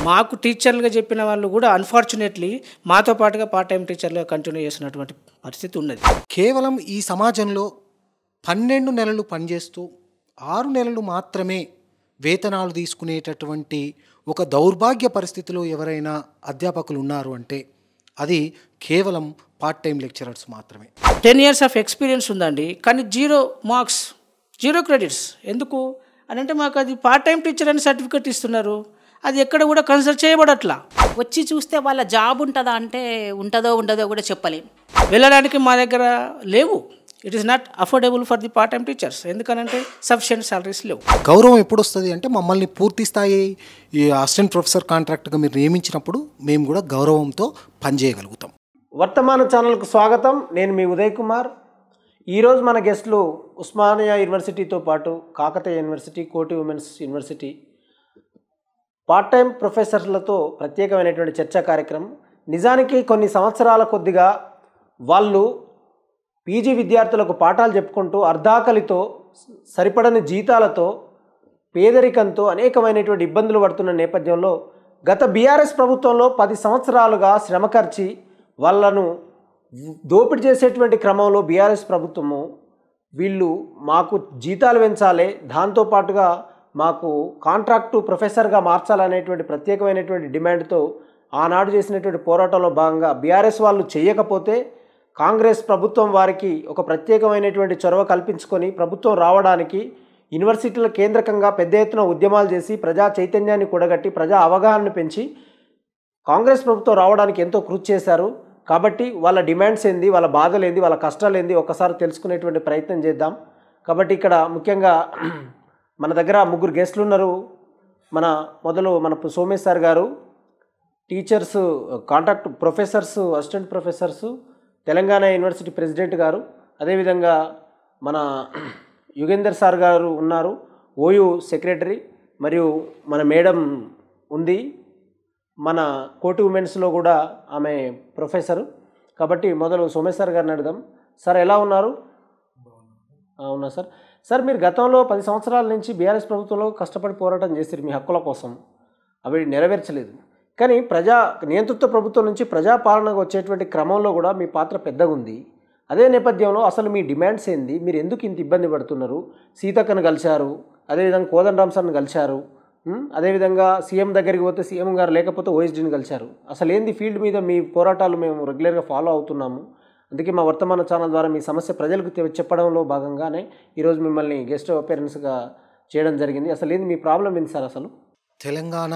మాకు టీచర్లుగా చెప్పిన వాళ్ళు కూడా అన్ఫార్చునేట్లీ మాతో పాటుగా పార్ట్ టైం టీచర్లుగా కంటిన్యూ చేసినటువంటి పరిస్థితి ఉన్నది. కేవలం ఈ సమాజంలో 12 నెలలు పనిచేస్తూ 6 నెలలు మాత్రమే వేతనాలు తీసుకునేటటువంటి ఒక దౌర్భాగ్య పరిస్థితిలో ఎవరైనా అధ్యాపకులు ఉన్నారు అంటే అది కేవలం పార్ట్ టైం లెక్చరర్స్ మాత్రమే. 10 years ఆఫ్ ఎక్స్పీరియన్స్ ఉందండి, కానీ 0 మార్క్స్ 0 క్రెడిట్స్. ఎందుకు అని అంటే మాకు అది పార్ట్ టైం టీచర్ అని సర్టిఫికేట్ ఇస్తున్నారు, అది ఎక్కడ కూడా కన్సిడర్ చేయబడట్లా. వచ్చి చూస్తే వాళ్ళ జాబ్ ఉంటుందా అంటే ఉంటుందో ఉండదో కూడా చెప్పలేము. వెళ్ళడానికి మా దగ్గర లేవు. It is not affordable for the part time teachers. ఎందుకనంటే సఫిషియెంట్ సాలరీస్ లేవు. గౌరవం ఎప్పుడు వస్తుంది అంటే మమ్మల్ని పూర్తి స్థాయి ఈ అసిస్టెంట్ ప్రొఫెసర్ కాంట్రాక్ట్గా మీరు నియమించినప్పుడు మేము కూడా గౌరవంతో పనిచేయగలుగుతాం. వర్తమాన ఛానల్కు స్వాగతం. నేను మీ ఉదయ్ కుమార్. ఈరోజు మన గెస్టులు ఉస్మానియా యూనివర్సిటీతో పాటు కాకతీయ యూనివర్సిటీ, కోటి ఉమెన్స్ యూనివర్సిటీ పార్ట్ టైం ప్రొఫెసర్లతో ప్రత్యేకమైనటువంటి చర్చా కార్యక్రమం. నిజానికి కొన్ని సంవత్సరాల కొద్దిగా వాళ్ళు పీజీ విద్యార్థులకు పాఠాలు చెప్పుకుంటూ అర్ధాకలితో, సరిపడని జీతాలతో, పేదరికంతో అనేకమైనటువంటి ఇబ్బందులు పడుతున్న నేపథ్యంలో గత బీఆర్ఎస్ ప్రభుత్వంలో 10 సంవత్సరాలుగా శ్రమకర్చి వాళ్ళను దోపిడీ చేసేటువంటి క్రమంలో బీఆర్ఎస్ ప్రభుత్వము వీళ్ళు మాకు జీతాలు పెంచాలి, దాంతోపాటుగా మాకు కాంట్రాక్టు ప్రొఫెసర్గా మార్చాలనేటువంటి ప్రత్యేకమైనటువంటి డిమాండ్తో ఆనాడు చేసినటువంటి పోరాటంలో భాగంగా బీఆర్ఎస్ వాళ్ళు చేయకపోతే కాంగ్రెస్ ప్రభుత్వం వారికి ఒక ప్రత్యేకమైనటువంటి చొరవ కల్పించుకొని ప్రభుత్వం రావడానికి యూనివర్సిటీల కేంద్రకంగా పెద్ద ఎత్తున ఉద్యమాలు చేసి ప్రజా చైతన్యాన్ని కూడగట్టి ప్రజా అవగాహనను పెంచి కాంగ్రెస్ ప్రభుత్వం రావడానికి ఎంతో కృషి చేశారు. కాబట్టి వాళ్ళ డిమాండ్స్ ఏంది, వాళ్ళ బాధలు ఏంది, వాళ్ళ కష్టాలు ఏంది ఒక్కసారి తెలుసుకునేటువంటి ప్రయత్నం చేద్దాం. కాబట్టి ఇక్కడ ముఖ్యంగా మన దగ్గర 3 గెస్టులు ఉన్నారు. మన సోమేష్ సార్ గారు, teachers, contract professors, assistant professors, Telangana university president గారు, అదేవిధంగా మన యుగేందర్ సార్ గారు ఉన్నారు, ఓయూ సెక్రటరీ, మరియు మన మేడం ఉంది, మన కోటి ఉమెన్స్లో కూడా ఆమె ప్రొఫెసరు. కాబట్టి మొదలు సోమేష్ సార్ గారిని అడుగుదాం. సార్ ఎలా ఉన్నారు? అవునా సార్. సార్ మీరు గతంలో 10 సంవత్సరాల నుంచి బీఆర్ఎస్ ప్రభుత్వంలో కష్టపడి పోరాటం చేశారు మీ హక్కుల కోసం, అవి నెరవేర్చలేదు. కానీ ప్రజా నియంతృత్వ ప్రభుత్వం నుంచి ప్రజాపాలనకు వచ్చేటువంటి క్రమంలో కూడా మీ పాత్ర పెద్దగా ఉంది. అదే నేపథ్యంలో అసలు మీ డిమాండ్స్ ఏంది, మీరు ఎందుకు ఇంత ఇబ్బంది పడుతున్నారు? సీతక్కను కలిశారు, అదేవిధంగా కోదండరామ్ సార్ని కలిశారు, అదేవిధంగా సీఎం దగ్గరికి పోతే సీఎం గారు లేకపోతే ఓఎస్డీని కలిశారు. అసలు ఏంది ఫీల్డ్ మీద మీ పోరాటాలు మేము రెగ్యులర్గా ఫాలో అవుతున్నాము. అందుకే మా వర్తమాన ఛానల్ ద్వారా మీ సమస్య ప్రజలకు చెప్పడంలో భాగంగానే ఈరోజు మిమ్మల్ని గెస్ట్ అపీరెన్స్గా చేయడం జరిగింది. అసలు ఏంది మీ ప్రాబ్లం ఏంది సార్? అసలు తెలంగాణ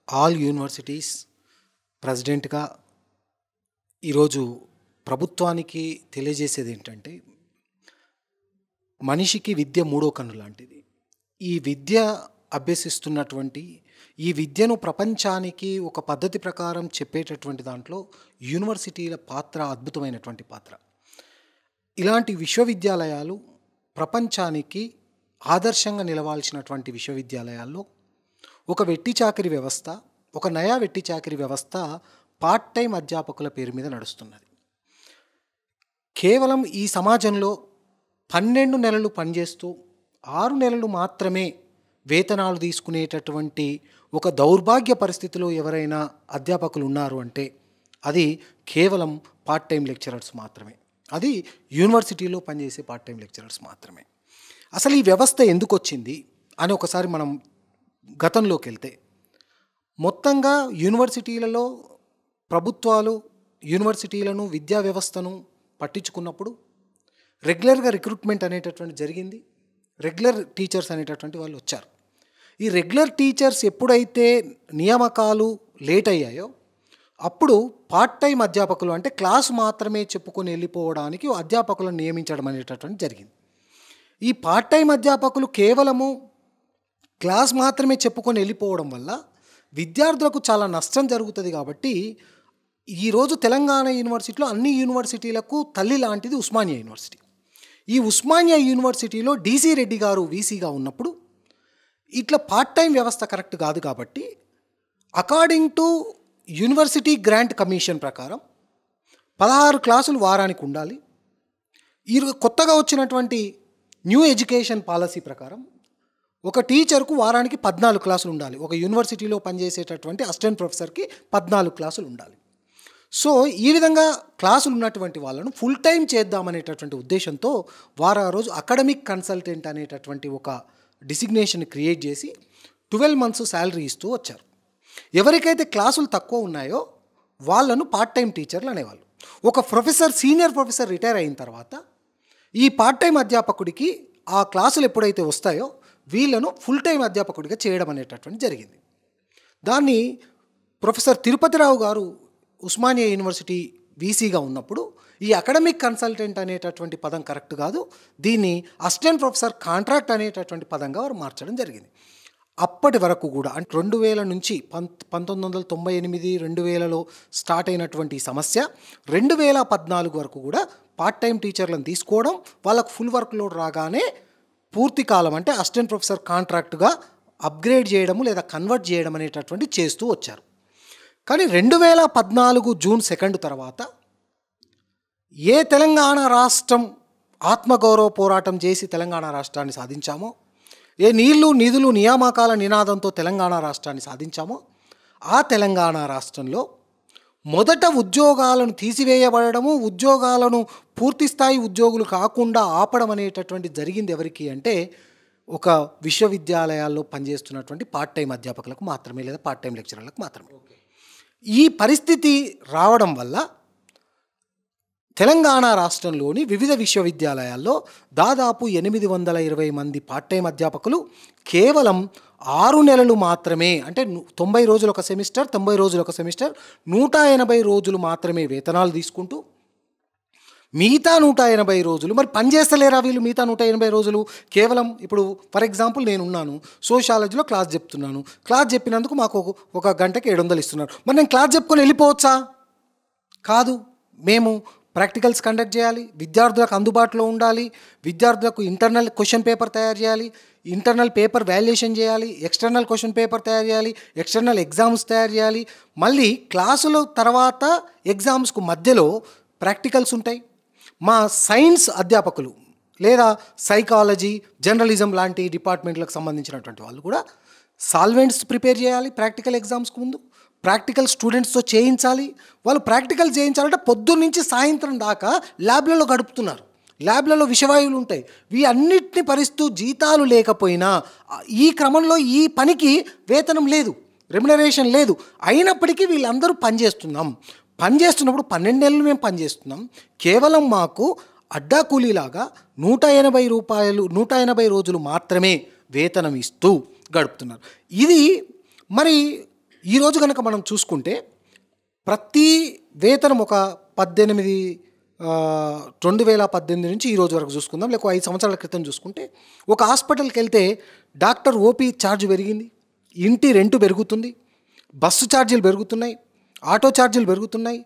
ఆల్ యూనివర్సిటీస్ ప్రెసిడెంట్గా ఈరోజు ప్రభుత్వానికి తెలియజేసేది ఏంటంటే, మనిషికి విద్య 3వ కన్ను లాంటిది. ఈ విద్య అభ్యసిస్తున్నటువంటి ఈ విద్యను ప్రపంచానికి ఒక పద్ధతి ప్రకారం చెప్పేటటువంటి దాంట్లో యూనివర్సిటీల పాత్ర అద్భుతమైనటువంటి పాత్ర. ఇలాంటి విశ్వవిద్యాలయాలు ప్రపంచానికి ఆదర్శంగా నిలవాల్సినటువంటి విశ్వవిద్యాలయాల్లో ఒక వెట్టి చాకిరి వ్యవస్థ, ఒక నయా వెట్టి చాకిరి వ్యవస్థ పార్ట్ టైం అధ్యాపకుల పేరు మీద నడుస్తున్నది. కేవలం ఈ సమాజంలో 12 నెలలు పనిచేస్తూ 6 నెలలు మాత్రమే వేతనాలు తీసుకునేటటువంటి ఒక దౌర్భాగ్య పరిస్థితిలో ఎవరైనా అధ్యాపకులు ఉన్నారు అంటే అది కేవలం పార్ట్ టైం లెక్చరర్స్ మాత్రమే. అది యూనివర్సిటీలో పనిచేసే పార్ట్ టైం లెక్చరర్స్ మాత్రమే. అసలు ఈ వ్యవస్థ ఎందుకు వచ్చింది అని ఒకసారి మనం గతంలోకి వెళ్తే, మొత్తంగా యూనివర్సిటీలలో ప్రభుత్వాలు యూనివర్సిటీలను, విద్యా వ్యవస్థను పట్టించుకున్నప్పుడు రెగ్యులర్గా రిక్రూట్మెంట్ అనేటటువంటి జరిగింది. రెగ్యులర్ టీచర్స్ అనేటటువంటి వాళ్ళు వచ్చారు. ఈ రెగ్యులర్ టీచర్స్ ఎప్పుడైతే నియామకాలు లేట్ అయ్యాయో అప్పుడు పార్ట్ టైం అధ్యాపకులు, అంటే క్లాసు మాత్రమే చెప్పుకొని వెళ్ళిపోవడానికి అధ్యాపకులను నియమించడం అనేటటువంటి జరిగింది. ఈ పార్ట్ టైం అధ్యాపకులు కేవలము క్లాస్ మాత్రమే చెప్పుకొని వెళ్ళిపోవడం వల్ల విద్యార్థులకు చాలా నష్టం జరుగుతుంది. కాబట్టి ఈరోజు తెలంగాణ యూనివర్సిటీలో అన్ని యూనివర్సిటీలకు తల్లి లాంటిది ఉస్మానియా యూనివర్సిటీ. ఈ ఉస్మానియా యూనివర్సిటీలో డీసీ రెడ్డి గారు వీసీగా ఉన్నప్పుడు ఇట్లా పార్ట్ టైం వ్యవస్థ కరెక్ట్ కాదు. కాబట్టి according to university grant commission ప్రకారం 16 క్లాసులు వారానికి ఉండాలి. ఈ కొత్తగా వచ్చినటువంటి న్యూ ఎడ్యుకేషన్ పాలసీ ప్రకారం ఒక టీచర్కు వారానికి 14 క్లాసులు ఉండాలి. ఒక యూనివర్సిటీలో పనిచేసేటటువంటి అసిస్టెంట్ ప్రొఫెసర్కి 14 క్లాసులు ఉండాలి. సో ఈ విధంగా క్లాసులు ఉన్నటువంటి వాళ్ళను ఫుల్ టైం చేద్దామనేటటువంటి ఉద్దేశంతో వారు ఆ రోజు అకాడమిక్ కన్సల్టెంట్ అనేటటువంటి ఒక డిసిగ్నేషన్ క్రియేట్ చేసి 12 మంత్స్ శాలరీ ఇస్తూ వచ్చారు. ఎవరికైతే క్లాసులు తక్కువ ఉన్నాయో వాళ్ళను పార్ట్ టైం టీచర్లు అనేవాళ్ళు. ఒక ప్రొఫెసర్, సీనియర్ ప్రొఫెసర్ రిటైర్ అయిన తర్వాత ఈ పార్ట్ టైం అధ్యాపకుడికి ఆ క్లాసులు ఎప్పుడైతే వస్తాయో వీళ్ళను ఫుల్ టైం అధ్యాపకుడిగా చేయడం అనేటటువంటి జరిగింది. దాన్ని ప్రొఫెసర్ తిరుపతిరావు గారు ఉస్మానియా యూనివర్సిటీ వీసీగా ఉన్నప్పుడు ఈ అకాడమిక్ కన్సల్టెంట్ అనేటటువంటి పదం కరెక్ట్ కాదు, దీన్ని అసిస్టెంట్ ప్రొఫెసర్ కాంట్రాక్ట్ అనేటటువంటి పదంగా వారు మార్చడం జరిగింది. అప్పటి వరకు కూడా అంటే 2000 నుంచి 1998, 2000లో స్టార్ట్ అయినటువంటి ఈ సమస్య 2014 వరకు కూడా పార్ట్ టైం టీచర్లను తీసుకోవడం, వాళ్ళకు ఫుల్ వర్క్ లోడ్ రాగానే పూర్తి కాలం అంటే అసిస్టెంట్ ప్రొఫెసర్ కాంట్రాక్ట్గా అప్గ్రేడ్ చేయడము లేదా కన్వర్ట్ చేయడం అనేటటువంటి చేస్తూ వచ్చారు. కానీ 2014 జూన్ 2 తర్వాత ఏ తెలంగాణ రాష్ట్రం ఆత్మగౌరవ పోరాటం చేసి తెలంగాణ రాష్ట్రాన్ని సాధించామో, ఏ నీళ్లు నిధులు నియామకాల నినాదంతో తెలంగాణ రాష్ట్రాన్ని సాధించామో, ఆ తెలంగాణ రాష్ట్రంలో మొదట ఉద్యోగాలను తీసివేయబడము, ఉద్యోగాలను పూర్తిస్థాయి ఉద్యోగులు కాకుండా ఆపడం అనేటటువంటి జరిగింది ఎవరికి అంటే ఒక విశ్వవిద్యాలయాల్లో పనిచేస్తున్నటువంటి పార్ట్ టైం అధ్యాపకులకు మాత్రమే లేదా పార్ట్ టైం లెక్చరర్లకు మాత్రమే. ఈ పరిస్థితి రావడం వల్ల తెలంగాణ రాష్ట్రంలోని వివిధ విశ్వవిద్యాలయాల్లో దాదాపు 820 మంది పార్ట్ టైం అధ్యాపకులు కేవలం 6 నెలలు మాత్రమే, అంటే 90 రోజులు ఒక సెమిస్టర్, 90 రోజులు ఒక సెమిస్టర్, 180 రోజులు మాత్రమే వేతనాలు తీసుకుంటూ మిగతా 180 రోజులు మరి పనిచేస్తలేరా వీళ్ళు? మిగతా 180 రోజులు కేవలం ఇప్పుడు ఫర్ ఎగ్జాంపుల్ నేనున్నాను, సోషాలజీలో క్లాస్ చెప్తున్నాను, క్లాస్ చెప్పినందుకు మాకు ఒక గంటకి 700 ఇస్తున్నారు. మరి నేను క్లాస్ చెప్పుకొని వెళ్ళిపోవచ్చా? కాదు, మేము ప్రాక్టికల్స్ కండక్ట్ చేయాలి, విద్యార్థులకు అందుబాటులో ఉండాలి, విద్యార్థులకు ఇంటర్నల్ క్వశ్చన్ పేపర్ తయారు చేయాలి, ఇంటర్నల్ పేపర్ వాల్యుయేషన్ చేయాలి, ఎక్స్టర్నల్ క్వశ్చన్ పేపర్ తయారు చేయాలి, ఎక్స్టర్నల్ ఎగ్జామ్స్ తయారు చేయాలి, మళ్ళీ క్లాసుల తర్వాత ఎగ్జామ్స్కు మధ్యలో ప్రాక్టికల్స్ ఉంటాయి. మా సైన్స్ అధ్యాపకులు లేదా సైకాలజీ, జర్నలిజం లాంటి డిపార్ట్మెంట్లకు సంబంధించినటువంటి వాళ్ళు కూడా సాల్వెంట్స్ ప్రిపేర్ చేయాలి, ప్రాక్టికల్ ఎగ్జామ్స్కి ముందు ప్రాక్టికల్ స్టూడెంట్స్తో చేయించాలి. వాళ్ళు ప్రాక్టికల్ చేయించాలంటే పొద్దున్న నుంచి సాయంత్రం దాకా ల్యాబ్లలో గడుపుతున్నారు, ల్యాబ్లలో విషవాయువులు ఉంటాయి. అన్నిటిని పరిస్తూ జీతాలు లేకపోయినా ఈ క్రమంలో ఈ పనికి వేతనం లేదు, రెమ్యునరేషన్ లేదు. అయినప్పటికీ వీళ్ళందరూ పనిచేస్తున్నప్పుడు 12 నెలలు మేము పనిచేస్తున్నాం, కేవలం మాకు అడ్డా కూలీలాగా 180 రూపాయలు 180 రోజులు మాత్రమే వేతనం ఇస్తూ గడుపుతున్నారు. ఇది మరి ఈరోజు కనుక మనం చూసుకుంటే ప్రతి వేతనం ఒక 2018 నుంచి ఈరోజు వరకు చూసుకుందాం, లేక 5 సంవత్సరాల క్రితం చూసుకుంటే ఒక హాస్పిటల్కి వెళ్తే డాక్టర్ ఓపీ ఛార్జ్ పెరిగింది, ఇంటి రెంటు పెరుగుతుంది, బస్సు ఛార్జీలు పెరుగుతున్నాయి, ఆటో ఛార్జీలు పెరుగుతున్నాయి,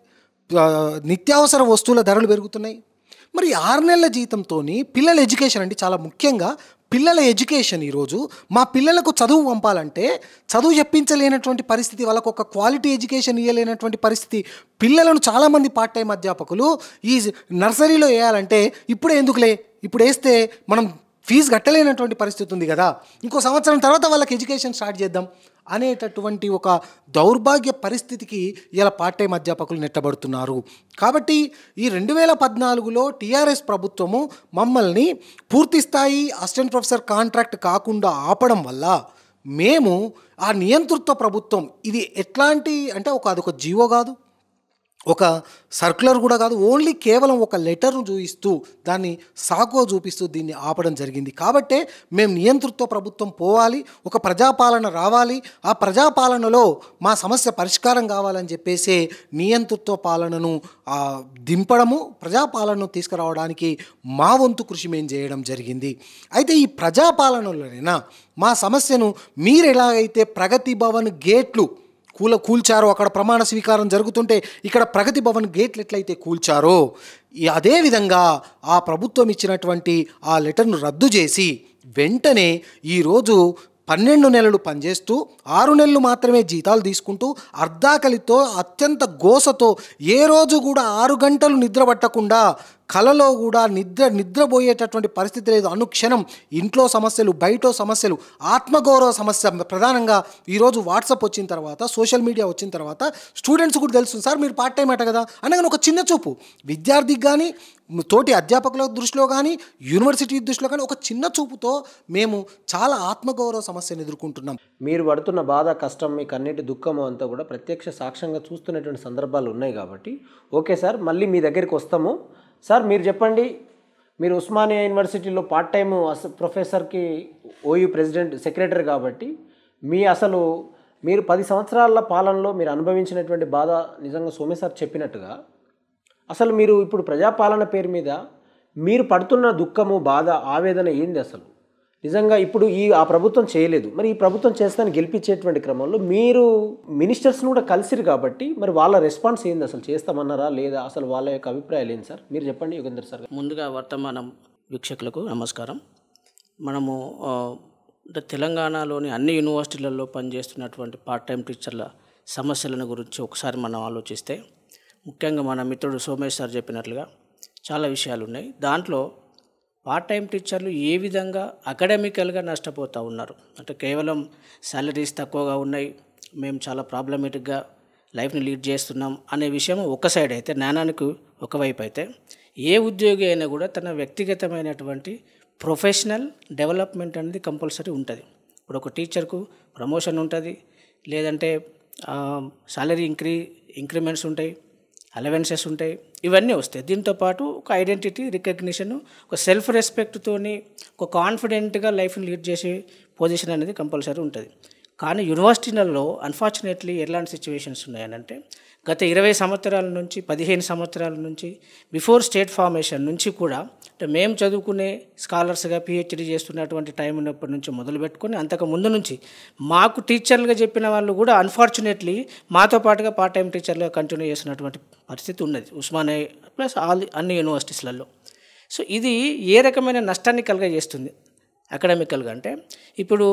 నిత్యావసర వస్తువుల ధరలు పెరుగుతున్నాయి. మరి 6 నెలల జీతంతో పిల్లల ఎడ్యుకేషన్ అండి, చాలా ముఖ్యంగా పిల్లల ఎడ్యుకేషన్. ఈరోజు మా పిల్లలకు చదువు పంపాలంటే చదువు చెప్పించలేనటువంటి పరిస్థితి, వాళ్ళకు ఒక క్వాలిటీ ఎడ్యుకేషన్ ఇవ్వలేనటువంటి పరిస్థితి. పిల్లలను చాలామంది పార్ట్ టైం అధ్యాపకులు ఈ నర్సరీలో వేయాలంటే ఇప్పుడే ఎందుకులే, ఇప్పుడు వేస్తే మనం ఫీజు కట్టలేనటువంటి పరిస్థితి ఉంది కదా, ఇంకో సంవత్సరం తర్వాత వాళ్ళకి ఎడ్యుకేషన్ స్టార్ట్ చేద్దాం అనేటటువంటి ఒక దౌర్భాగ్య పరిస్థితికి ఇలా పార్ట్ టైం అధ్యాపకులు నెట్టబడుతున్నారు. కాబట్టి ఈ 2014లో టీఆర్ఎస్ ప్రభుత్వము మమ్మల్ని పూర్తిస్థాయి అసిస్టెంట్ ప్రొఫెసర్ కాంట్రాక్ట్ కాకుండా ఆపడం వల్ల మేము ఆ నియంతృత్వ ప్రభుత్వం, ఇది ఎట్లాంటి అంటే అదొక జీవో కాదు, ఒక సర్క్యులర్ కూడా కాదు, ఓన్లీ కేవలం ఒక లెటర్ను చూపిస్తూ దాన్ని సాకుగా చూపిస్తూ దీన్ని ఆపడం జరిగింది. కాబట్టే మేము నియంతృత్వ ప్రభుత్వం పోవాలి, ఒక ప్రజాపాలన రావాలి, ఆ ప్రజాపాలనలో మా సమస్య పరిష్కారం కావాలని చెప్పేసి నియంతృత్వ పాలనను దింపడము, ప్రజాపాలనను తీసుకురావడానికి మా వంతు కృషి మేము చేయడం జరిగింది. అయితే ఈ ప్రజాపాలనలోనైనా మా సమస్యను మీరు ఎలాగైతే ప్రగతి భవన్ గేట్లు కూల్చారో, అక్కడ ప్రమాణ స్వీకారం జరుగుతుంటే ఇక్కడ ప్రగతి భవన్ గేట్లు ఎట్లయితే కూల్చారో, అదేవిధంగా ఆ ప్రభుత్వం ఇచ్చినటువంటి ఆ లెటర్ను రద్దు చేసి వెంటనే ఈరోజు 12 నెలలు పనిచేస్తూ 6 నెలలు మాత్రమే జీతాలు తీసుకుంటూ అర్ధాకలితో అత్యంత గోసతో ఏ రోజు కూడా 6 గంటలు నిద్ర పట్టకుండా కలలో కూడా నిద్రపోయేటటువంటి పరిస్థితి లేదు. అనుక్షణం ఇంట్లో సమస్యలు, బయట సమస్యలు, ఆత్మగౌరవ సమస్య ప్రధానంగా. ఈరోజు వాట్సాప్ వచ్చిన తర్వాత, సోషల్ మీడియా వచ్చిన తర్వాత స్టూడెంట్స్ కూడా తెలుస్తుంది, సార్ మీరు పార్ట్ టైం అట కదా అనగానే ఒక చిన్న చూపు విద్యార్థికి కానీ, తోటి అధ్యాపకుల దృష్టిలో కానీ, యూనివర్సిటీ దృష్టిలో కానీ ఒక చిన్న చూపుతో మేము చాలా ఆత్మగౌరవ సమస్యను ఎదుర్కొంటున్నాం. మీరు పడుతున్న బాధ, కష్టం, మీ కన్నీటి దుఃఖము అంతా కూడా ప్రత్యక్ష సాక్ష్యంగా చూస్తున్నటువంటి సందర్భాలు ఉన్నాయి కాబట్టి ఓకే సార్, మళ్ళీ మీ దగ్గరికి వస్తాము. సార్ మీరు చెప్పండి, మీరు ఉస్మానియా యూనివర్సిటీలో పార్ట్ టైం ప్రొఫెసర్కి ఓయూ ప్రెసిడెంట్, సెక్రటరీ కాబట్టి మీరు 10 సంవత్సరాల పాలనలో మీరు అనుభవించినటువంటి బాధ నిజంగా సోమే సార్ చెప్పినట్టుగా అసలు మీరు ఇప్పుడు ప్రజాపాలన పేరు మీద మీరు పడుతున్న దుఃఖము, బాధ, ఆవేదన ఏంది అసలు? నిజంగా ఇప్పుడు ఆ ప్రభుత్వం చేయలేదు, మరి ఈ ప్రభుత్వం చేస్తాను గెలిపించేటువంటి క్రమంలో మీరు మినిస్టర్స్ని కూడా కలిసిరు కాబట్టి మరి వాళ్ళ రెస్పాన్స్ ఏంది? అసలు చేస్తామన్నారా లేదా? అసలు వాళ్ళ యొక్క అభిప్రాయాలు ఏంటి సార్? మీరు చెప్పండి యోగేందర్ సార్. ముందుగా వర్తమానం వీక్షకులకు నమస్కారం. మనము తెలంగాణలోని అన్ని యూనివర్సిటీలలో పనిచేస్తున్నటువంటి పార్ట్ టైం టీచర్ల సమస్యలను గురించి ఒకసారి మనం ఆలోచిస్తే, ముఖ్యంగా మన మిత్రుడు సోమేష్ సార్ చెప్పినట్లుగా చాలా విషయాలు ఉన్నాయి. దాంట్లో పార్ట్ టైం టీచర్లు ఏ విధంగా అకాడమికల్గా నష్టపోతూ ఉన్నారు అంటే, కేవలం శాలరీస్ తక్కువగా ఉన్నాయి, మేము చాలా ప్రాబ్లమేటిక్గా లైఫ్ని లీడ్ చేస్తున్నాం అనే విషయం ఒక సైడ్ అయితే, నాణానికి ఒకవైపు అయితే, ఏ ఉద్యోగి అయినా కూడా తన వ్యక్తిగతమైనటువంటి ప్రొఫెషనల్ డెవలప్మెంట్ అనేది కంపల్సరీ ఉంటుంది. ఇప్పుడు ఒక టీచర్కు ప్రమోషన్ ఉంటుంది, లేదంటే సాలరీ ఇంక్రిమెంట్స్ ఉంటాయి, అలవెన్సెస్ ఉంటాయి, ఇవన్నీ వస్తాయి. దీంతోపాటు ఒక ఐడెంటిటీ, రికగ్నిషన్, ఒక సెల్ఫ్ రెస్పెక్ట్తోని ఒక కాన్ఫిడెంట్గా లైఫ్ని లీడ్ చేసే పొజిషన్ అనేది కంపల్సరీ ఉంటుంది. కానీ యూనివర్సిటీలలో అన్ఫార్చునేట్లీ ఎలాంటి సిచ్యువేషన్స్ ఉన్నాయనంటే, గత 20 సంవత్సరాల నుంచి 15 సంవత్సరాల నుంచి బిఫోర్ స్టేట్ ఫార్మేషన్ నుంచి కూడా, అంటే మేము చదువుకునే స్కాలర్స్గా పిహెచ్డీ చేస్తున్నటువంటి టైం ఉన్నప్పటి నుంచి మొదలుపెట్టుకొని అంతకు ముందు నుంచి మాకు టీచర్లుగా చెప్పిన వాళ్ళు కూడా అన్ఫార్చునేట్లీ మాతో పాటుగా పార్ట్ టైం టీచర్లుగా కంటిన్యూ చేస్తున్నటువంటి పరిస్థితి ఉన్నది ఉస్మానియా ప్లస్ అన్ని యూనివర్సిటీస్లలో. సో ఇది ఏ రకమైన నష్టాన్ని కలుగజేస్తుంది అకాడమికల్గా అంటే, ఇప్పుడు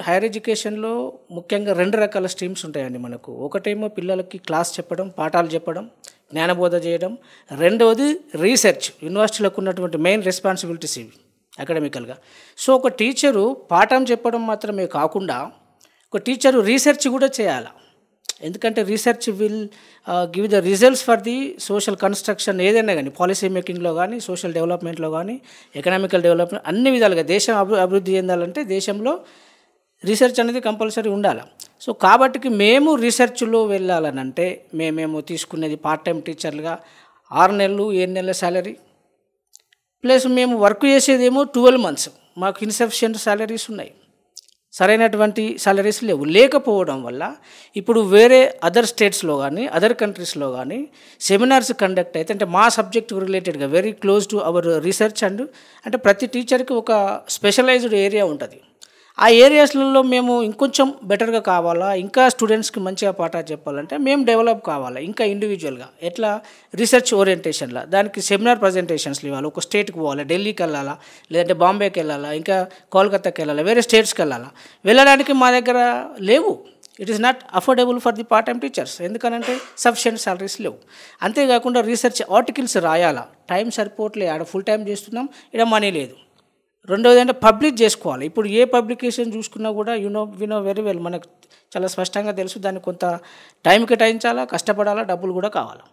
హైయర్ ఎడ్యుకేషన్లో ముఖ్యంగా 2 రకాల స్ట్రీమ్స్ ఉంటాయండి మనకు. ఒకటేమో పిల్లలకి క్లాస్ చెప్పడం, పాఠాలు చెప్పడం, జ్ఞానబోధ చేయడం. రెండవది రీసెర్చ్. యూనివర్సిటీలకు ఉన్నటువంటి మెయిన్ రెస్పాన్సిబిలిటీస్ ఇవి అకాడమికల్గా. సో ఒక టీచరు పాఠం చెప్పడం మాత్రమే కాకుండా ఒక టీచరు రీసెర్చ్ కూడా చేయాలి. ఎందుకంటే research will give the results for the social construction, ఏదైనా కానీ పాలసీ మేకింగ్లో కానీ, సోషల్ డెవలప్మెంట్లో కానీ, ఎకనామికల్ డెవలప్మెంట్, అన్ని విధాలుగా దేశం అభివృద్ధి చెందాలంటే దేశంలో రీసెర్చ్ అనేది కంపల్సరీ ఉండాలి. సో కాబట్టి మేము రీసెర్చ్లో వెళ్ళాలనంటే మేము తీసుకునేది పార్ట్ టైం టీచర్లుగా 6 నెలలు 7 నెలల శాలరీ ప్లస్ మేము వర్క్ చేసేదేమో 12 మంత్స్. మాకు ఇన్సఫిషియెంట్ శాలరీస్ ఉన్నాయి, సరైనటువంటి సాలరీస్ లేకపోవడం వల్ల ఇప్పుడు వేరే అదర్ స్టేట్స్లో కానీ అదర్ కంట్రీస్లో కానీ సెమినార్స్ కండక్ట్ అయితే, అంటే మా సబ్జెక్ట్ రిలేటెడ్గా very close to our research అంటే ప్రతి టీచర్కి ఒక స్పెషలైజ్డ్ ఏరియా ఉంటుంది. ఆ ఏరియాస్లలో మేము ఇంకొంచెం బెటర్గా కావాలా, ఇంకా స్టూడెంట్స్కి మంచిగా పాఠాలు చెప్పాలంటే మేము డెవలప్ కావాలా ఇంకా ఇండివిజువల్గా. ఎట్లా? రీసెర్చ్ ఓరియంటేషన్లో దానికి సెమినార్ ప్రజెంటేషన్స్లు ఇవ్వాలి. ఒక స్టేట్కి పోవాలి, ఢిల్లీకి వెళ్ళాలా, లేదంటే బాంబేకి వెళ్ళాలా, ఇంకా కోల్కతాకి వెళ్ళాలా, వేరే స్టేట్స్కి వెళ్ళాలా. వెళ్ళడానికి మా దగ్గర లేవు. It is not affordable for the part time teachers. ఎందుకనంటే సఫిషియెంట్ సాలరీస్ లేవు. అంతేకాకుండా రీసెర్చ్ ఆర్టికల్స్ రాయాలా, టైం సరిపోవట్లేదు, ఆడ ఫుల్ టైం చేస్తున్నాం, ఇక్కడ మనీ లేదు. రెండవది అంటే పబ్లిష్ చేసుకోవాలి. ఇప్పుడు ఏ పబ్లికేషన్ చూసుకున్నా కూడా వినో వెరీ వెల్, మనకు చాలా స్పష్టంగా తెలుసు దానికి కొంత టైం కేటాయించాలా, కష్టపడాలా, డబ్బులు కూడా కావాలా.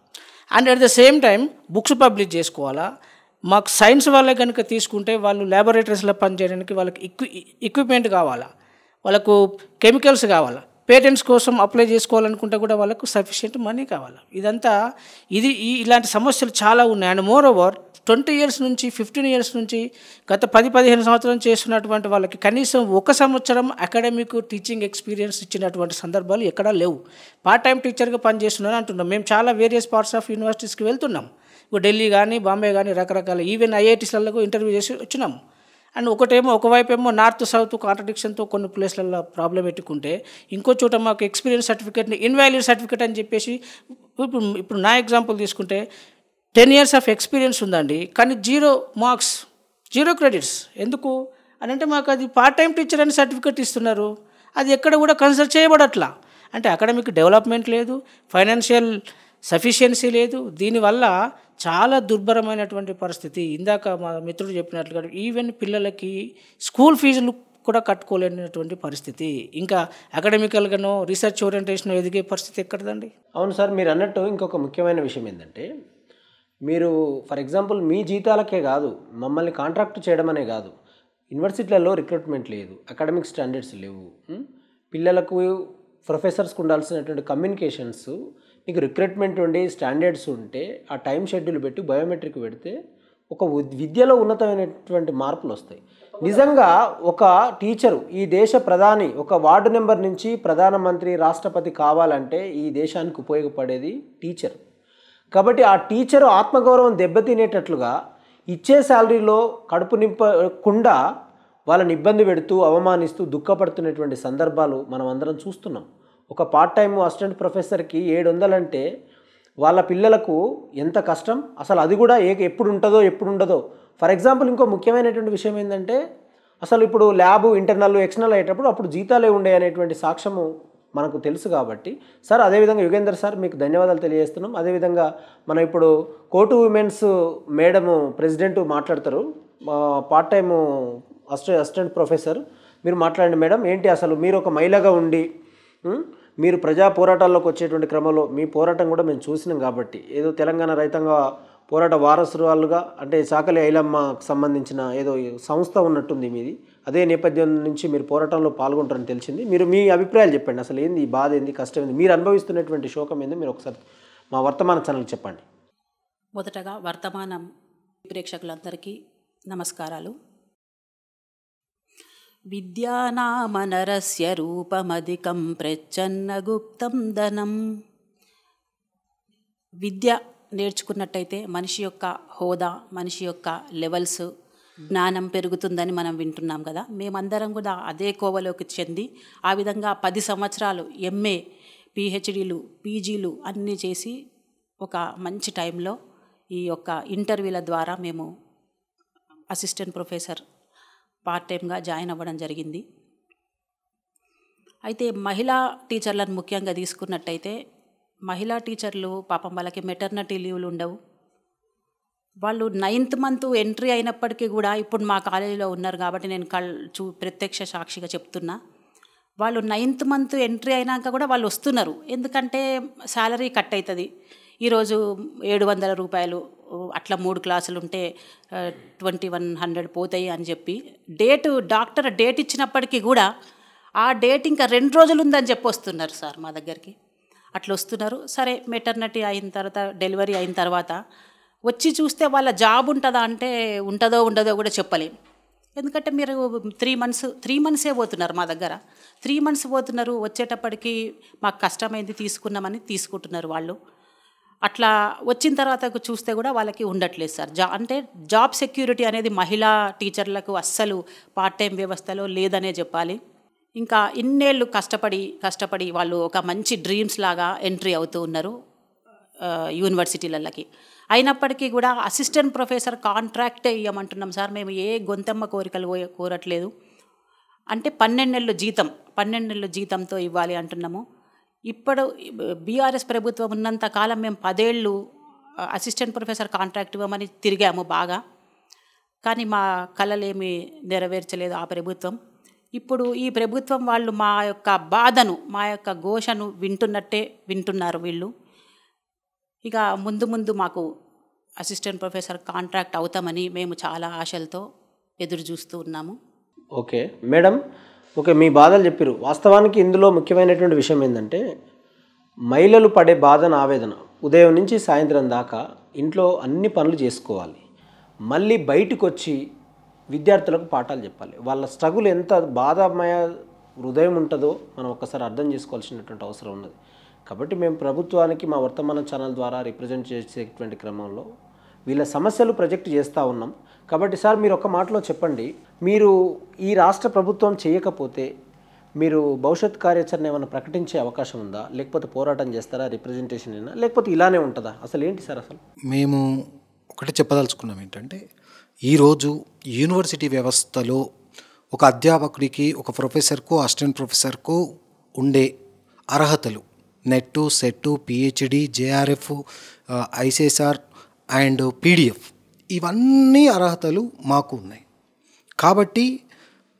And at the same time books publish చేసుకోవాలా. మాకు సైన్స్ వాళ్ళే కనుక తీసుకుంటే వాళ్ళు ల్యాబొరేటరీస్లో పనిచేయడానికి వాళ్ళకి ఎక్విప్మెంట్ కావాలా, వాళ్ళకు కెమికల్స్ కావాలా, పేటెంట్స్ కోసం అప్లై చేసుకోవాలనుకుంటే కూడా వాళ్ళకు సఫిషియెంట్ మనీ కావాలి. ఇలాంటి సమస్యలు చాలా ఉన్నాయి. అండ్ మోర్ ఓవర్ 20 years నుంచి 15 years నుంచి గత 10-15 సంవత్సరం చేస్తున్నటువంటి వాళ్ళకి కనీసం 1 సంవత్సరం అకాడమిక్ టీచింగ్ ఎక్స్పీరియన్స్ ఇచ్చినటువంటి సందర్భాలు ఎక్కడా లేవు. పార్ట్ టైం టీచర్గా పనిచేస్తున్నాను అంటున్నాం. మేము చాలా వేరియస్ పార్ట్స్ ఆఫ్ యూనివర్సిటీస్కి వెళ్తున్నాం. ఇప్పుడు ఢిల్లీ కానీ, బాంబే కానీ, రకరకాల ఈవెన్ ఐఐటీస్లలో ఇంటర్వ్యూ చేసి వచ్చినాం. అండ్ ఒకవైపేమో నార్త్ సౌత్ కాంట్రడిక్షన్తో కొన్ని ప్లేస్లలో ప్రాబ్లం పెట్టుకుంటే, ఇంకో చోట మాకు ఎక్స్పీరియన్స్ సర్టిఫికేట్ని ఇన్వాలిడ్ సర్టిఫికేట్ అని చెప్పేసి, ఇప్పుడు నా ఎగ్జాంపుల్ తీసుకుంటే 10 years ఆఫ్ ఎక్స్పీరియన్స్ ఉందండి, కానీ 0 marks 0 credits. ఎందుకు అని అంటే మాకు అది పార్ట్ టైం టీచర్ అని సర్టిఫికేట్ ఇస్తున్నారు, అది ఎక్కడ కూడా కన్సిడర్ చేయబడట్లా. అంటే అకాడమిక్ డెవలప్మెంట్ లేదు, ఫైనాన్షియల్ సఫిషియన్సీ లేదు. దీనివల్ల చాలా దుర్భరమైనటువంటి పరిస్థితి. ఇందాక మా మిత్రుడు చెప్పినట్లుగా ఈవెన్ పిల్లలకి స్కూల్ ఫీజులు కూడా కట్టుకోలేనటువంటి పరిస్థితి. ఇంకా అకాడమికల్గానో రీసెర్చ్ ఓరియంటేషన్ ఎదిగే పరిస్థితి ఎక్కడదండి? అవును సార్, మీరు అన్నట్టు ఇంకొక ముఖ్యమైన విషయం ఏంటంటే, మీరు ఫర్ ఎగ్జాంపుల్ మీ జీతాలకే కాదు, మమ్మల్ని కాంట్రాక్ట్ చేయడం అనే కాదు, యూనివర్సిటీలలో రిక్రూట్మెంట్ లేదు, అకాడమిక్ స్టాండర్డ్స్ లేవు, పిల్లలకు ప్రొఫెసర్స్కి ఉండాల్సినటువంటి కమ్యూనికేషన్స్, మీకు రిక్రూట్మెంట్ ఉండి స్టాండర్డ్స్ ఉంటే ఆ టైం షెడ్యూల్ పెట్టి బయోమెట్రిక్ పెడితే ఒక విద్యలో ఉన్నతమైనటువంటి మార్పులు వస్తాయి. నిజంగా ఒక టీచరు, ఈ దేశ ప్రధాని, ఒక వార్డు నెంబర్ నుంచి ప్రధానమంత్రి, రాష్ట్రపతి కావాలంటే ఈ దేశానికి ఉపయోగపడేది టీచర్. కాబట్టి ఆ టీచరు ఆత్మగౌరవం దెబ్బతినేటట్లుగా ఇచ్చే శాలరీలో కడుపు నింపకుండా వాళ్ళని ఇబ్బంది పెడుతూ, అవమానిస్తూ, దుఃఖపడుతున్నటువంటి సందర్భాలు మనం అందరం చూస్తున్నాం. ఒక పార్ట్ టైం అసిస్టెంట్ ప్రొఫెసర్కి 700 అంటే వాళ్ళ పిల్లలకు ఎంత కష్టం అసలు. అది కూడా ఎప్పుడు ఉంటుందో ఎప్పుడు ఉండదో. ఫర్ ఎగ్జాంపుల్ ఇంకో ముఖ్యమైనటువంటి విషయం ఏంటంటే, అసలు ఇప్పుడు ల్యాబ్, ఇంటర్నల్, ఎక్స్టర్నల్ అయ్యేటప్పుడు అప్పుడు జీతాలే ఉండే అనేటువంటి సాక్ష్యము మనకు తెలుసు. కాబట్టి సార్, అదేవిధంగా యుగేందర్ సార్ మీకు ధన్యవాదాలు తెలియజేస్తున్నాం. అదేవిధంగా మనం ఇప్పుడు కోటు ఉమెన్స్ మేడము ప్రెసిడెంట్ మాట్లాడతారు, పార్ట్ టైము అసిస్టెంట్ ప్రొఫెసర్. మీరు మాట్లాడండి మేడం. ఏంటి అసలు మీరు ఒక మహిళగా ఉండి మీరు ప్రజా పోరాటాల్లోకి వచ్చేటువంటి క్రమంలో మీ పోరాటం కూడా మేము చూసినాం. కాబట్టి ఏదో తెలంగాణ రైతాంగ పోరాట వారసురాలుగా, అంటే చాకలి ఐలమ్మకు సంబంధించిన ఏదో సంస్థ ఉన్నట్టుంది మీది, అదే నేపథ్యం నుంచి మీరు పోరాటంలో పాల్గొంటారని తెలిసింది. మీరు మీ అభిప్రాయాలు చెప్పండి. అసలు ఏంది ఈ బాధ, ఏంది కష్టం, ఏంది మీరు అనుభవిస్తున్నటువంటి శోకం ఏంది, మీరు ఒకసారి మా వర్తమాన ఛానల్కి చెప్పండి. మొదటగా వర్తమానం ప్రేక్షకులందరికీ నమస్కారాలు. విద్యానామనరస్య రూపమధికం ప్రచ్ఛన్న గుప్తం ధనం. విద్య నేర్చుకున్నట్టయితే మనిషి యొక్క హోదా, మనిషి యొక్క లెవెల్స్, జ్ఞానం పెరుగుతుందని మనం వింటున్నాం కదా. మేమందరం కూడా అదే కోవలోకి చెంది ఆ విధంగా 10 సంవత్సరాలు ఎంఏ, పిహెచ్డీలు, పీజీలు అన్నీ చేసి ఒక మంచి టైంలో ఈ యొక్క ఇంటర్వ్యూల ద్వారా మేము అసిస్టెంట్ ప్రొఫెసర్ పార్ట్ టైంగా జాయిన్ అవ్వడం జరిగింది. అయితే మహిళా టీచర్లను ముఖ్యంగా తీసుకున్నట్టయితే, మహిళా టీచర్లు పాపం వాళ్ళకి మెటర్నిటీ లీవ్లు ఉండవు. వాళ్ళు 9th మంత్ ఎంట్రీ అయినప్పటికీ కూడా, ఇప్పుడు మా కాలేజీలో ఉన్నారు కాబట్టి నేను ప్రత్యక్ష సాక్షిగా చెప్తున్నా, వాళ్ళు 9th మంత్ ఎంట్రీ అయినాక కూడా వాళ్ళు వస్తున్నారు. ఎందుకంటే శాలరీ కట్ అవుతుంది. ఈరోజు 700 రూపాయలు, అట్లా 3 క్లాసులు ఉంటే 2100 పోతాయి అని చెప్పి డాక్టర్ డేట్ ఇచ్చినప్పటికీ కూడా ఆ డేట్ ఇంకా 2 రోజులు ఉందని చెప్పి వస్తున్నారు సార్ మా దగ్గరికి. అట్లా వస్తున్నారు. సరే, మెటర్నిటీ అయిన తర్వాత, డెలివరీ అయిన తర్వాత వచ్చి చూస్తే వాళ్ళ జాబ్ ఉంటుందా అంటే ఉంటుందో ఉండదో కూడా చెప్పలేము. ఎందుకంటే మీరు 3 మంత్సే పోతున్నారు మా దగ్గర. 3 మంత్స్ పోతున్నారు. వచ్చేటప్పటికి మాకు కష్టమైంది, తీసుకున్నామని తీసుకుంటున్నారు వాళ్ళు. అట్లా వచ్చిన తర్వాత చూస్తే కూడా వాళ్ళకి ఉండట్లేదు సార్. అంటే జాబ్ సెక్యూరిటీ అనేది మహిళా టీచర్లకు అస్సలు పార్ట్ టైం వ్యవస్థలో లేదనే చెప్పాలి. ఇంకా ఇన్నేళ్ళు కష్టపడి వాళ్ళు ఒక మంచి డ్రీమ్స్ లాగా ఎంట్రీ అవుతూ ఉన్నారు యూనివర్సిటీలకి. అయినప్పటికీ కూడా అసిస్టెంట్ ప్రొఫెసర్ కాంట్రాక్టే ఇవ్వమంటున్నాం సార్. మేము ఏ గొంతెమ్మ కోరికలు కోరట్లేదు. అంటే 12 నెలల జీతంతో ఇవ్వాలి అంటున్నాము. ఇప్పుడు బీఆర్ఎస్ ప్రభుత్వం ఉన్నంత కాలం మేము 10 ఏళ్ళు అసిస్టెంట్ ప్రొఫెసర్ కాంట్రాక్ట్ ఇవ్వమని తిరిగాము బాగా. కానీ మా కలలేమి నెరవేర్చలేదు ఆ ప్రభుత్వం. ఇప్పుడు ఈ ప్రభుత్వం వాళ్ళు మా యొక్క బాధను, మా యొక్క ఘోషను వింటున్నారు వీళ్ళు. ఇక ముందు మాకు అసిస్టెంట్ ప్రొఫెసర్ కాంట్రాక్ట్ అవుతామని మేము చాలా ఆశలతో ఎదురు చూస్తూ ఉన్నాము. ఓకే మేడం, ఓకే, మీ బాధలు చెప్పారు. వాస్తవానికి ఇందులో ముఖ్యమైనటువంటి విషయం ఏంటంటే, మహిళలు పడే బాధను, ఆవేదన ఉదయం నుంచి సాయంత్రం దాకా ఇంట్లో అన్ని పనులు చేసుకోవాలి, మళ్ళీ బయటకు వచ్చి విద్యార్థులకు పాఠాలు చెప్పాలి. వాళ్ళ స్ట్రగుల్ ఎంత బాధామయ హృదయం ఉంటుందో మనం ఒక్కసారి అర్థం చేసుకోవాల్సినటువంటి అవసరం ఉన్నది. కాబట్టి మేము ప్రభుత్వానికి మా వర్తమాన ఛానల్ ద్వారా రిప్రజెంట్ చేసేటువంటి క్రమంలో వీళ్ళ సమస్యలు ప్రొజెక్ట్ చేస్తూ ఉన్నాం. కాబట్టి సార్, మీరు ఒక మాటలో చెప్పండి, మీరు ఈ రాష్ట్ర ప్రభుత్వం చేయకపోతే మీరు భవిష్యత్ కార్యాచరణ ఏమైనా ప్రకటించే అవకాశం ఉందా, లేకపోతే పోరాటం చేస్తారా, రిప్రజెంటేషన్ అయినా, లేకపోతే ఇలానే ఉంటుందా? అసలు ఏంటి సార్? అసలు మేము ఒకటి చెప్పదలుచుకున్నాం ఏంటంటే, ఈరోజు యూనివర్సిటీ వ్యవస్థలో ఒక అధ్యాపకుడికి, ఒక ప్రొఫెసర్కు, అసిస్టెంట్ ప్రొఫెసర్కు ఉండే అర్హతలు net, set, PhD, JRF, ICSR and PDF, ఇవన్నీ అర్హతలు మాకు ఉన్నాయి. కాబట్టి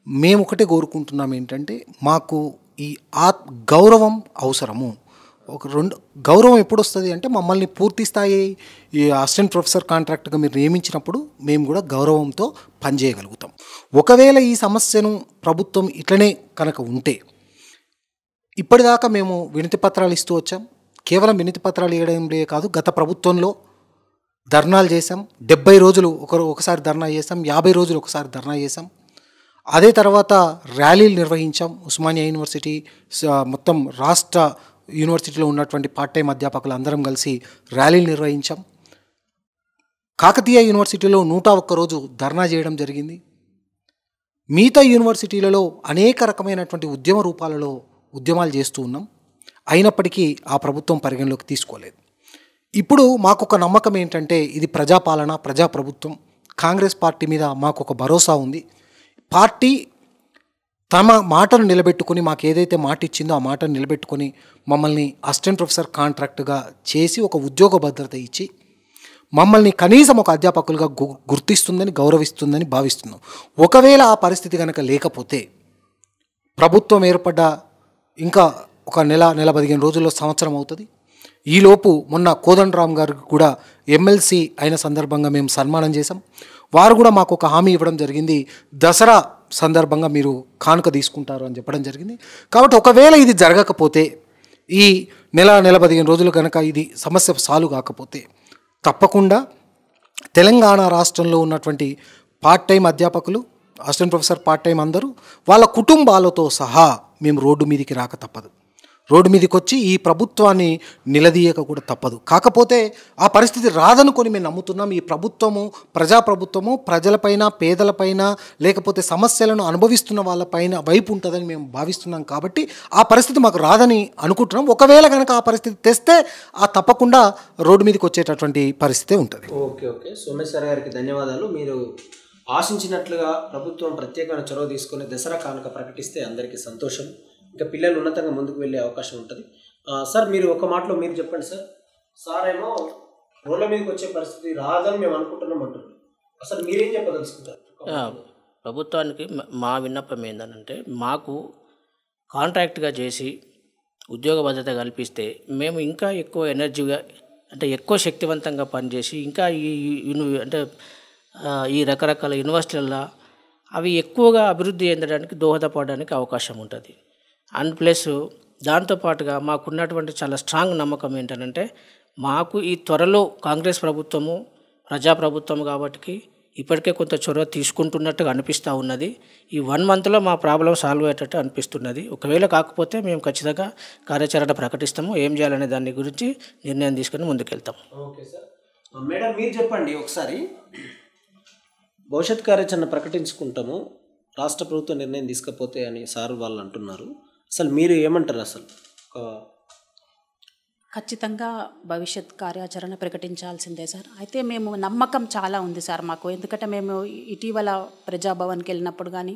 మేము ఒకటే కోరుకుంటున్నాం ఏంటంటే, మాకు ఈ గౌరవం అవసరము. గౌరవం ఎప్పుడు వస్తుంది అంటే, మమ్మల్ని పూర్తి స్థాయి ఈ అసిస్టెంట్ ప్రొఫెసర్ కాంట్రాక్ట్గా మీరు నియమించినప్పుడు మేము కూడా గౌరవంతో పనిచేయగలుగుతాం. ఒకవేళ ఈ సమస్యను ప్రభుత్వం ఇట్లనే కనుక ఉంటే, ఇప్పటిదాకా మేము వినతి పత్రాలు ఇస్తూ వచ్చాం. కేవలం వినతి పత్రాలు ఇవ్వడంలే కాదు, గత ప్రభుత్వంలో ధర్నాలు చేసాం. 70 రోజులు ఒకసారి ధర్నా చేసాం, 50 రోజులు ఒకసారి ధర్నా చేసాం. అదే తర్వాత ర్యాలీలు నిర్వహించాం. ఉస్మానియా యూనివర్సిటీ మొత్తం రాష్ట్ర యూనివర్సిటీలో ఉన్నటువంటి పార్ట్ టైం అధ్యాపకులు అందరం కలిసి ర్యాలీలు నిర్వహించాం. కాకతీయ యూనివర్సిటీలో 101 రోజు ధర్నా చేయడం జరిగింది. మిగతా యూనివర్సిటీలలో అనేక రకమైనటువంటి ఉద్యమ రూపాలలో ఉద్యమాలు చేస్తూ ఉన్నాం. అయినప్పటికీ ఆ ప్రభుత్వం పరిగణలోకి తీసుకోలేదు. ఇప్పుడు మాకు ఒక నమ్మకం ఏంటంటే, ఇది ప్రజాపాలన, ప్రజాప్రభుత్వం. కాంగ్రెస్ పార్టీ మీద మాకు ఒక భరోసా ఉంది. పార్టీ తమ మాటను నిలబెట్టుకొని, మాకు ఏదైతే మాట ఇచ్చిందో ఆ మాటను నిలబెట్టుకొని మమ్మల్ని అసిస్టెంట్ ప్రొఫెసర్ కాంట్రాక్ట్గా చేసి ఒక ఉద్యోగ భద్రత ఇచ్చి మమ్మల్ని కనీసం ఒక అధ్యాపకులుగా గుర్తిస్తుందని, గౌరవిస్తుందని భావిస్తున్నాం. ఒకవేళ ఆ పరిస్థితి కనుక లేకపోతే, ప్రభుత్వం ఏర్పడ్డ ఇంకా ఒక నెల 15 రోజుల్లో సంవత్సరం అవుతుంది. ఈలోపు మొన్న కోదండరామ్ గారికి కూడా ఎమ్మెల్సీ అయిన సందర్భంగా మేము సన్మానం చేశాం. వారు కూడా మాకు ఒక హామీ ఇవ్వడం జరిగింది, దసరా సందర్భంగా మీరు కానుక తీసుకుంటారు అని చెప్పడం జరిగింది. కాబట్టి ఒకవేళ ఇది జరగకపోతే, ఈ నెల 15 రోజులు కనుక ఇది సమస్య సాల్వ్ కాకపోతే, తప్పకుండా తెలంగాణ రాష్ట్రంలో ఉన్నటువంటి పార్ట్ టైం అధ్యాపకులు, అసిస్టెంట్ ప్రొఫెసర్ పార్ట్ టైం అందరూ వాళ్ళ కుటుంబాలతో సహా మేము రోడ్డు మీదకి రాక తప్పదు. రోడ్డు మీదకి వచ్చి ఈ ప్రభుత్వాన్ని నిలదీయక కూడా తప్పదు. కాకపోతే ఆ పరిస్థితి రాదనుకొని మేము నమ్ముతున్నాం. ఈ ప్రభుత్వము ప్రజాప్రభుత్వము ప్రజలపైన, పేదలపైన, లేకపోతే సమస్యలను అనుభవిస్తున్న వాళ్ళపైన వైపు ఉంటుందని మేము భావిస్తున్నాం. కాబట్టి ఆ పరిస్థితి మాకు రాదని అనుకుంటున్నాం. ఒకవేళ కనుక ఆ పరిస్థితి తెస్తే ఆ తప్పకుండా రోడ్డు మీదకి వచ్చేటటువంటి పరిస్థితి ఉంటుంది. ఓకే, సోమేశ్వర గారికి ధన్యవాదాలు. మీరు ఆశించినట్లుగా ప్రభుత్వం ప్రత్యేకమైన చొరవ తీసుకొని దసరా కానుక ప్రకటిస్తే అందరికీ సంతోషం. ఇంకా పిల్లలు ఉన్నతంగా ముందుకు వెళ్ళే అవకాశం ఉంటుంది. సార్, మీరు ఒక మాటలో మీరు చెప్పండి సార్. సార్ ఏమో రోడ్ల మీదకి వచ్చే పరిస్థితి రాదని మేము అనుకుంటున్నాం అంటున్నాం. అసలు మీరేం చెప్పదలుచుకుంటారు? ప్రభుత్వానికి మా విన్నపం ఏంటంటే, మాకు కాంట్రాక్ట్గా చేసి ఉద్యోగ భద్రత కల్పిస్తే మేము ఇంకా ఎక్కువ ఎనర్జీగా, అంటే ఎక్కువ శక్తివంతంగా పనిచేసి ఇంకా ఈ రకరకాల యూనివర్సిటీలలో అవి ఎక్కువగా అభివృద్ధి చెందడానికి దోహదపడడానికి అవకాశం ఉంటుంది. అండ్ ప్లస్ దాంతోపాటుగా మాకున్నటువంటి చాలా స్ట్రాంగ్ నమ్మకం ఏంటంటే, మాకు ఈ త్వరలో కాంగ్రెస్ ప్రభుత్వము ప్రజాప్రభుత్వం కాబట్టి ఇప్పటికే కొంత చొరవ తీసుకుంటున్నట్టుగా అనిపిస్తూ ఉన్నది. ఈ 1 monthలో మా ప్రాబ్లం సాల్వ్ అయ్యేటట్టు అనిపిస్తున్నది. ఒకవేళ కాకపోతే మేము ఖచ్చితంగా కార్యాచరణ ప్రకటిస్తాము. ఏం చేయాలనే దాని గురించి నిర్ణయం తీసుకొని ముందుకెళ్తాం. Okay sir. మేడం, మీరు చెప్పండి ఒకసారి. భవిష్యత్ కార్యాచరణ ప్రకటించుకుంటాము, రాష్ట్ర ప్రభుత్వం నిర్ణయం తీసుకపోతే అని సార్ వాళ్ళు అంటున్నారు. అసలు మీరు ఏమంటారు? అసలు ఖచ్చితంగా భవిష్యత్ కార్యాచరణ ప్రకటించాల్సిందే సార్. అయితే మేము నమ్మకం చాలా ఉంది సార్ మాకు. ఎందుకంటే మేము ఇటీవల ప్రజాభవన్కి వెళ్ళినప్పుడు కానీ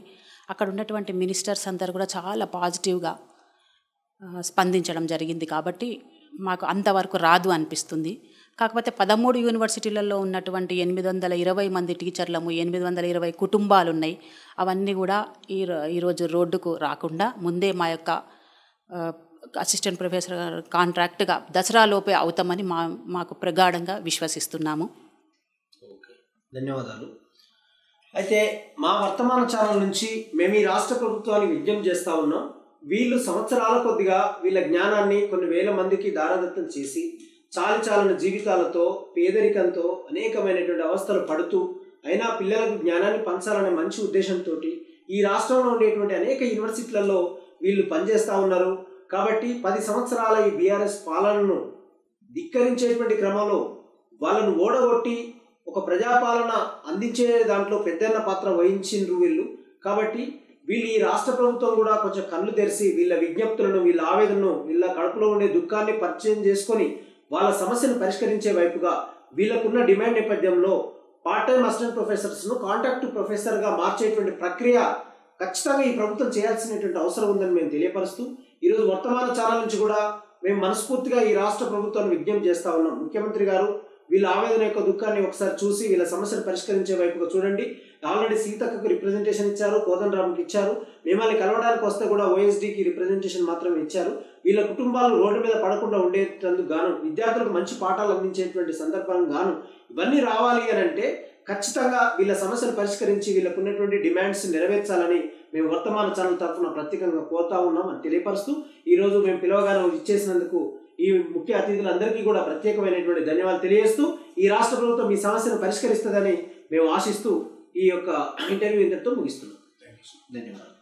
అక్కడ ఉన్నటువంటి మినిస్టర్స్ అందరు కూడా చాలా పాజిటివ్గా స్పందించడం జరిగింది. కాబట్టి మాకు అంతవరకు రాదు అనిపిస్తుంది. కాకపోతే 13 యూనివర్సిటీలలో ఉన్నటువంటి 820 మంది టీచర్లము, 820 కుటుంబాలు ఉన్నాయి. అవన్నీ కూడా ఈరోజు రోడ్డుకు రాకుండా ముందే మా యొక్క అసిస్టెంట్ ప్రొఫెసర్ కాంట్రాక్ట్గా దసరాలోపే అవుతామని మాకు ప్రగాఢంగా విశ్వసిస్తున్నాము. ఓకే, ధన్యవాదాలు. అయితే మా వర్తమాన ఛానల్ నుంచి మేము ఈ రాష్ట్ర ప్రభుత్వానికి విజ్ఞప్తి చేస్తూ ఉన్నాం. వీళ్ళు సంవత్సరాల కొద్దిగా వీళ్ళ జ్ఞానాన్ని కొన్ని వేల మందికి దారదత్తం చేసి చాలిచాలని జీవితాలతో, పేదరికంతో అనేకమైనటువంటి అవస్థలు పడుతూ అయినా పిల్లలకు జ్ఞానాన్ని పంచాలనే మంచి ఉద్దేశంతో ఈ రాష్ట్రంలో ఉండేటువంటి అనేక యూనివర్సిటీలలో వీళ్ళు పనిచేస్తూ ఉన్నారు. కాబట్టి 10 సంవత్సరాల ఈ బీఆర్ఎస్ పాలనను ధిక్కరించేటువంటి క్రమంలో వాళ్ళను ఓడగొట్టి ఒక ప్రజాపాలన అందించే దాంట్లో పెద్దన్న పాత్ర వహించిండ్రు వీళ్ళు. కాబట్టి వీళ్ళు ఈ రాష్ట్ర ప్రభుత్వం కూడా కొంచెం కళ్ళు తెరిచి వీళ్ళ విజ్ఞప్తులను, వీళ్ళ ఆవేదనను, వీళ్ళ కడుపులో ఉండే దుఃఖాన్ని పరిచయం చేసుకొని వాళ్ళ సమస్యను పరిష్కరించే వైపుగా వీళ్ళకున్న డిమాండ్ నేపథ్యంలో పార్ట్ టైం అసిస్టెంట్ ప్రొఫెసర్స్ను కాంట్రాక్ట్ ప్రొఫెసర్గా మార్చేటువంటి ప్రక్రియ ఖచ్చితంగా ఈ ప్రభుత్వం చేయాల్సినటువంటి అవసరం ఉందని మేము తెలియపరుస్తూ ఈరోజు వర్తమాన ఛానల్ నుంచి కూడా మేము మనస్ఫూర్తిగా ఈ రాష్ట్ర ప్రభుత్వాన్ని విజ్ఞప్తి చేస్తా ఉన్నాం. ముఖ్యమంత్రి గారు వీళ్ళ ఆవేదన యొక్క దుఃఖాన్ని ఒకసారి చూసి వీళ్ళ సమస్యను పరిష్కరించే వైపుగా చూడండి. ఆల్రెడీ సీతక్కకు రిప్రజెంటేషన్ ఇచ్చారు, కోదండరామ్కి ఇచ్చారు, మిమ్మల్ని కలవడానికి వస్తే కూడా ఓఎస్డీకి రిప్రజెంటేషన్ మాత్రమే ఇచ్చారు. వీళ్ళ కుటుంబాలు రోడ్డు మీద పడకుండా ఉండేటందుకు గాను, విద్యార్థులకు మంచి పాఠాలు అందించేటువంటి సందర్భాలను గాను ఇవన్నీ రావాలి అని అంటే ఖచ్చితంగా వీళ్ళ సమస్యలు పరిష్కరించి వీళ్ళకు ఉన్నటువంటి డిమాండ్స్ నెరవేర్చాలని మేము వర్తమాన ఛానల్ తరఫున ప్రత్యేకంగా కోరుతా ఉన్నాం అని తెలియపరుస్తూ ఈరోజు మేము పిలవగానే ఇచ్చేసినందుకు ఈ ముఖ్య అతిథులందరికీ కూడా ప్రత్యేకమైనటువంటి ధన్యవాదాలు తెలియజేస్తూ ఈ రాష్ట్ర ప్రభుత్వం ఈ సమస్యను పరిష్కరిస్తుందని మేము ఆశిస్తూ ఈ యొక్క ఇంటర్వ్యూ ఇంతటితో ముగిస్తున్నాం. ధన్యవాదాలు.